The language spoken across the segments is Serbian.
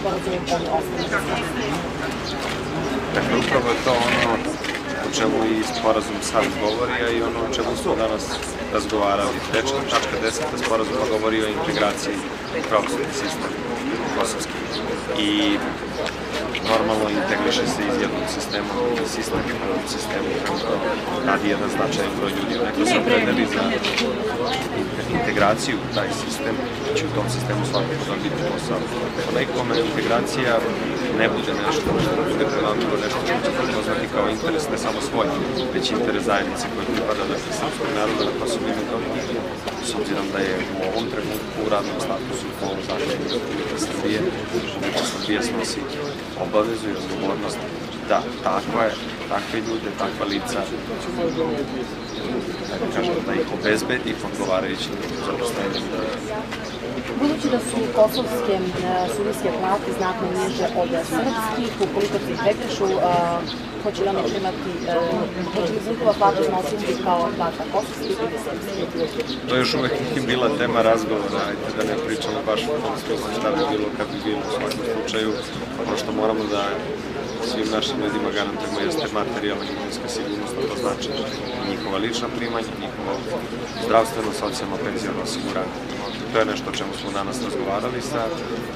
sporazumom oni ostali? Dakle, upravo je to ono o čemu i sporazum sad govori, a i ono o čemu smo danas razgovarali. Tačka 10. sporazuma govori o integraciji pravosudni sistem kosovski. I normalno integriše se iz jednog sistema u sistem, u sistemu radi jedan značajan broj ljudi. Neko se opredeli za integraciju u taj sistem, će u tom sistemu svakako da biti posao. Onaj kome integracija ne bude nešto što bude prevamilo nešto što će prepoznati kao interes ne samo svoj, već interes zajednice koji pripada srpskog naroda na Kosovu i Metohiji. S obzirom da je u ovom trenutku u radnom statusu po ovom zakonu Republike Srbije, Republika Srbije snosi obavezu i odgovornost da takve ljude, takva lica, da ih obezbedi odgovarajući za postojanje. Budući da su kosovske sudijske plate znatno niže od srpskih, ukoliko se prekršu, hoće li oni primati, hoće li njihova plata iznositi kao plata kosovskih ili srpskih? To je još uvek bila tema razgovora, ajde da ne pričamo baš u tom smislu šta bi bilo kad bi bilo. U svakom slučaju, ono što moramo da svim našim ljudima garantujemo jeste materijalna i imovinska sigurnost, to znači njihova lična primanja, njihovo zdravstveno, socijalno, penzijno osiguranje. To je nešto o čemu smo danas razgovarali sa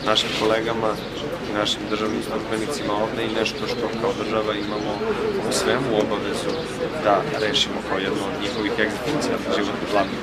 našim kolegama i našim državnim službenicima ovde i nešto što kao država imamo u svemu obavezu da rešimo kao jedno od njihovih egzistencijalnih životnih glavnih